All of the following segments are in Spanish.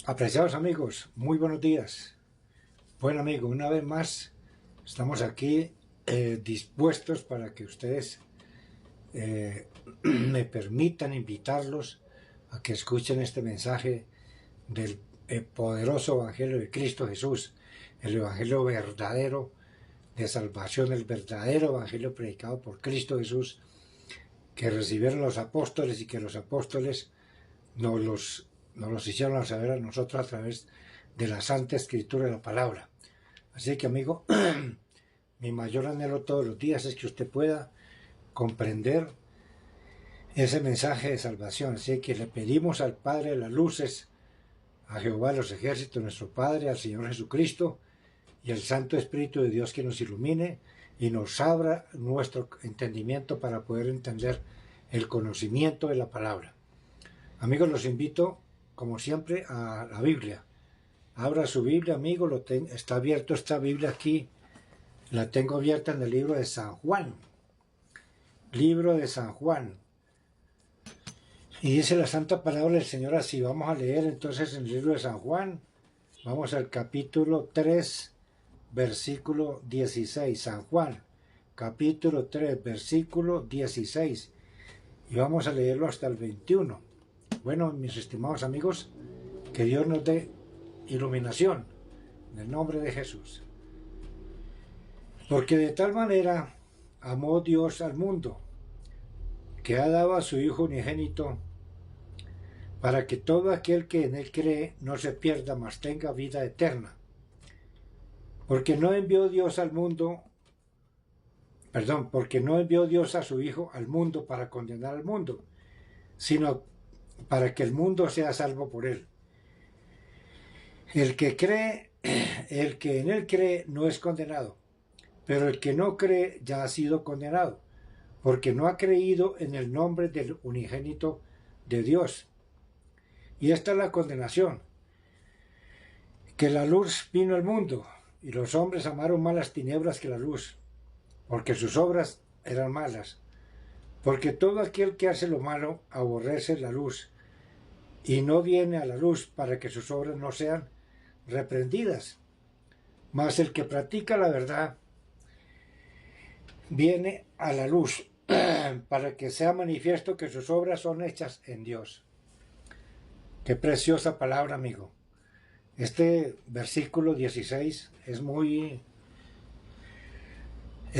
Apreciados amigos, muy buenos días. Bueno amigos, una vez más estamos aquí dispuestos para que ustedes me permitan invitarlos a que escuchen este mensaje del poderoso Evangelio de Cristo Jesús, el Evangelio verdadero de salvación, el verdadero Evangelio predicado por Cristo Jesús, que recibieron los apóstoles y que los apóstoles nos los hicieron saber a nosotros a través de la Santa Escritura de la Palabra. Así que, amigo, mi mayor anhelo todos los días es que usted pueda comprender ese mensaje de salvación. Así que le pedimos al Padre de las Luces, a Jehová de los Ejércitos, nuestro Padre, al Señor Jesucristo y al Santo Espíritu de Dios, que nos ilumine y nos abra nuestro entendimiento para poder entender el conocimiento de la Palabra. Amigos, los invito, como siempre, a la Biblia. Abra su Biblia, amigo, está abierto esta Biblia aquí, la tengo abierta en el libro de San Juan. Libro de San Juan. Y dice la Santa Palabra del Señor así. Vamos a leer entonces en el libro de San Juan. Vamos al capítulo 3, versículo 16. San Juan, capítulo 3, versículo 16. Y vamos a leerlo hasta el 21. Bueno, mis estimados amigos, que Dios nos dé iluminación en el nombre de Jesús. Porque de tal manera amó Dios al mundo, que ha dado a su Hijo unigénito, para que todo aquel que en él cree no se pierda, mas tenga vida eterna. Porque no envió Dios al mundo, porque no envió Dios a su Hijo al mundo para condenar al mundo, sino para que el mundo sea salvo por él. El que en él cree no es condenado, pero el que no cree ya ha sido condenado, porque no ha creído en el nombre del unigénito de Dios. Y esta es la condenación, que la luz vino al mundo, y los hombres amaron más las tinieblas que la luz, porque sus obras eran malas. Porque todo aquel que hace lo malo aborrece la luz, y no viene a la luz para que sus obras no sean reprendidas. Mas el que practica la verdad viene a la luz, para que sea manifiesto que sus obras son hechas en Dios. Qué preciosa palabra, amigo. Este versículo 16 es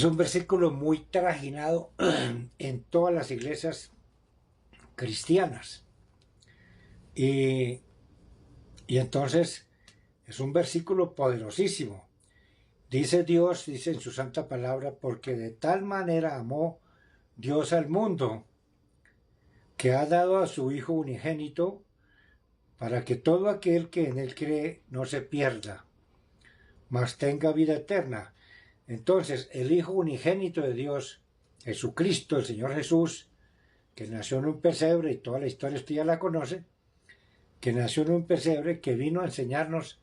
un versículo muy trajinado en todas las iglesias cristianas. Y entonces es un versículo poderosísimo. Dice Dios, dice en su santa palabra, porque de tal manera amó Dios al mundo, que ha dado a su Hijo unigénito, para que todo aquel que en él cree no se pierda, mas tenga vida eterna. Entonces, el Hijo unigénito de Dios, Jesucristo, el Señor Jesús, que nació en un pesebre, y toda la historia usted ya la conoce, que nació en un pesebre, que vino a enseñarnos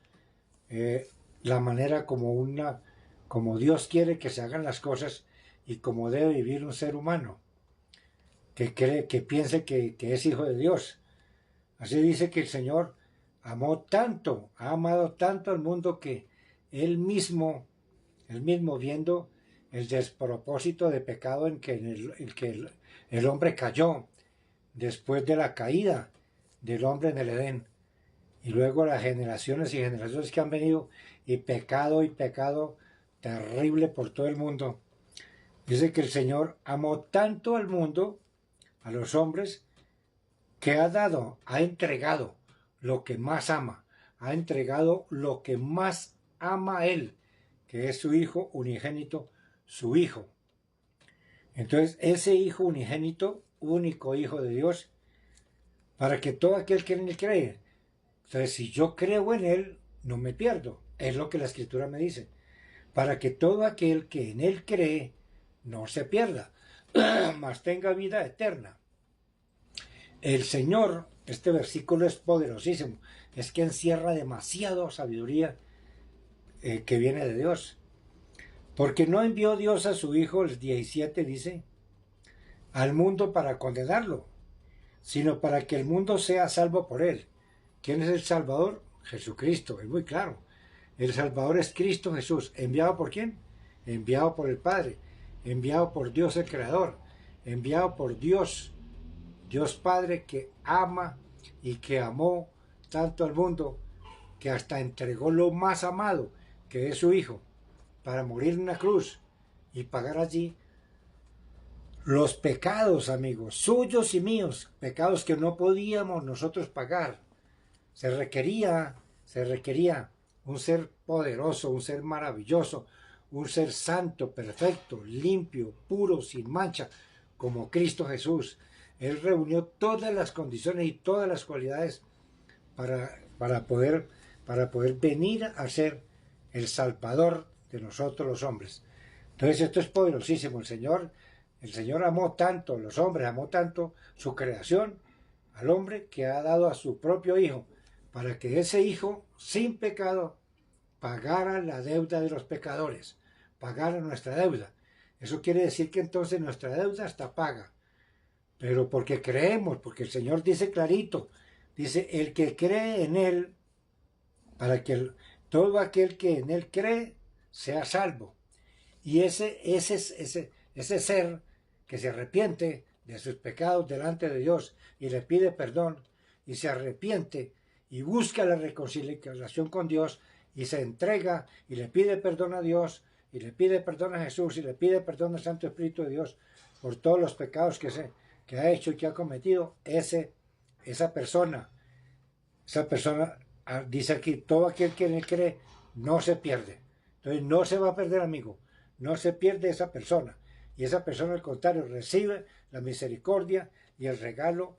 la manera como Dios quiere que se hagan las cosas y como debe vivir un ser humano, que piense que es hijo de Dios. Así dice que el Señor ha amado tanto al mundo, que Él mismo viendo el despropósito de pecado en que el hombre cayó, después de la caída del hombre en el Edén, y luego las generaciones y generaciones que han venido, y pecado terrible por todo el mundo. Dice que el Señor amó tanto al mundo, a los hombres, que ha entregado lo que más ama, ha entregado lo que más ama a Él, que es su Hijo unigénito, su Hijo. Entonces, ese Hijo unigénito, único Hijo de Dios, para que todo aquel que en Él cree. Entonces, si yo creo en Él, no me pierdo. Es lo que la Escritura me dice. Para que todo aquel que en Él cree, no se pierda, mas tenga vida eterna. El Señor, este versículo es poderosísimo, es que encierra demasiada sabiduría que viene de Dios. Porque no envió Dios a su Hijo, el 17 dice, al mundo para condenarlo, sino para que el mundo sea salvo por él. ¿Quién es el Salvador? Jesucristo, es muy claro. El Salvador es Cristo Jesús. ¿Enviado por quién? Enviado por el Padre, enviado por Dios el Creador, enviado por Dios, Dios Padre que ama y que amó tanto al mundo que hasta entregó lo más amado, que es su Hijo, para morir en una cruz y pagar allí los pecados, amigos, suyos y míos, pecados que no podíamos nosotros pagar. Se requería un ser poderoso, un ser maravilloso, un ser santo, perfecto, limpio, puro, sin mancha, como Cristo Jesús. Él reunió todas las condiciones y todas las cualidades para poder venir a ser el Salvador de nosotros los hombres. Entonces esto es poderosísimo. El Señor amó tanto, los hombres amó tanto su creación al hombre que ha dado a su propio Hijo, para que ese Hijo, sin pecado, pagara la deuda de los pecadores, pagara nuestra deuda. Eso quiere decir que entonces nuestra deuda está paga, pero porque creemos, porque el Señor dice clarito, dice, el que cree en Él, para que todo aquel que en Él cree sea salvo. Y ese ser que se arrepiente de sus pecados delante de Dios y le pide perdón y se arrepiente y busca la reconciliación con Dios y se entrega y le pide perdón a Dios y le pide perdón a Jesús y le pide perdón al Santo Espíritu de Dios por todos los pecados que ha hecho y que ha cometido, esa persona dice aquí, todo aquel que en él cree no se pierde. Entonces no se va a perder, amigo, no se pierde esa persona. Y esa persona, al contrario, recibe la misericordia y el regalo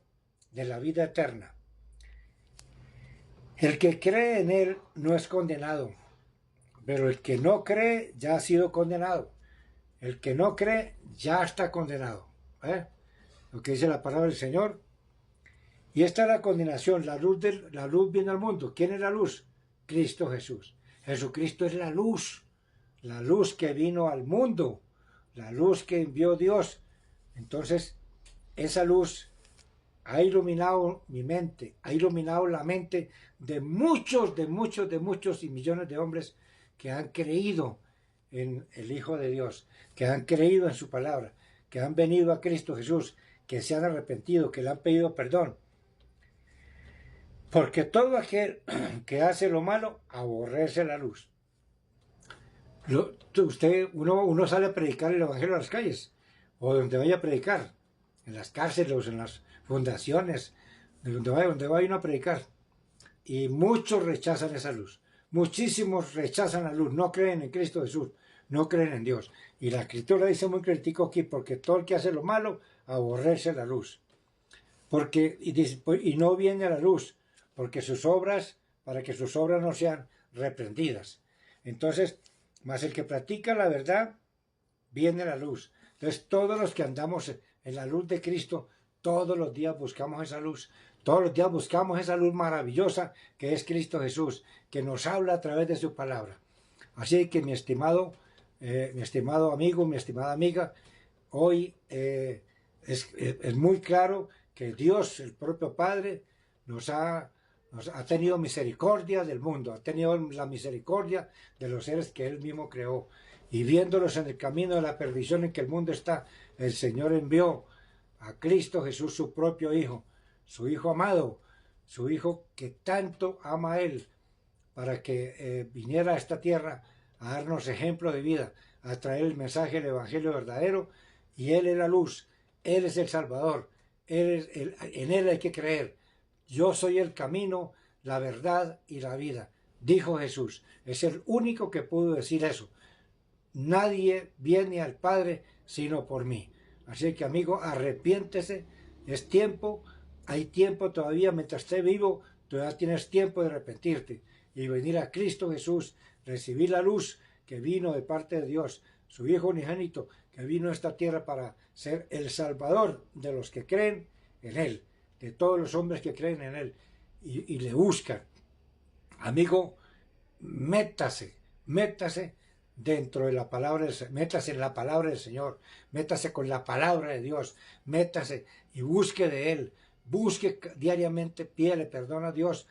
de la vida eterna. El que cree en Él no es condenado, pero el que no cree ya ha sido condenado. El que no cree ya está condenado. Lo que dice la palabra del Señor. Y esta es la condenación, la luz viene al mundo. ¿Quién es la luz? Cristo Jesús. Jesucristo es la luz que vino al mundo, la luz que envió Dios. Entonces, esa luz ha iluminado mi mente, ha iluminado la mente de muchos y millones de hombres que han creído en el Hijo de Dios, que han creído en su palabra, que han venido a Cristo Jesús, que se han arrepentido, que le han pedido perdón. Porque todo aquel que hace lo malo, aborrece la luz. Uno sale a predicar el Evangelio a las calles, o donde vaya a predicar, en las cárceles, en las fundaciones, donde vaya uno a predicar. Y muchos rechazan esa luz. Muchísimos rechazan la luz, no creen en Cristo Jesús, no creen en Dios. Y la Escritura dice muy crítico aquí, porque todo el que hace lo malo, aborrece la luz. Y no viene a la luz, para que sus obras no sean reprendidas. Entonces, mas el que practica la verdad, viene la luz. Entonces, todos los que andamos en la luz de Cristo, todos los días buscamos esa luz. Todos los días buscamos esa luz maravillosa que es Cristo Jesús, que nos habla a través de su palabra. Así que mi estimado amigo, mi estimada amiga, hoy es muy claro que Dios, el propio Padre, nos ha tenido misericordia del mundo, ha tenido la misericordia de los seres que Él mismo creó. Y viéndolos en el camino de la perdición en que el mundo está, el Señor envió a Cristo Jesús, su propio Hijo, su Hijo amado, su Hijo que tanto ama a Él, para que viniera a esta tierra a darnos ejemplo de vida, a traer el mensaje del Evangelio verdadero. Y Él es la luz, Él es el Salvador, en Él hay que creer. Yo soy el camino, la verdad y la vida, dijo Jesús. Es el único que pudo decir eso. Nadie viene al Padre sino por mí. Así que, amigo, arrepiéntese, es tiempo, hay tiempo todavía, mientras esté vivo, todavía tienes tiempo de arrepentirte y venir a Cristo Jesús, recibir la luz que vino de parte de Dios, su Hijo unigénito, que vino a esta tierra para ser el Salvador de los que creen en Él, de todos los hombres que creen en Él y le buscan. Amigo, métase dentro de la palabra, métase en la palabra del Señor, métase con la palabra de Dios, métase y busque de Él, busque diariamente, pídele perdón a Dios.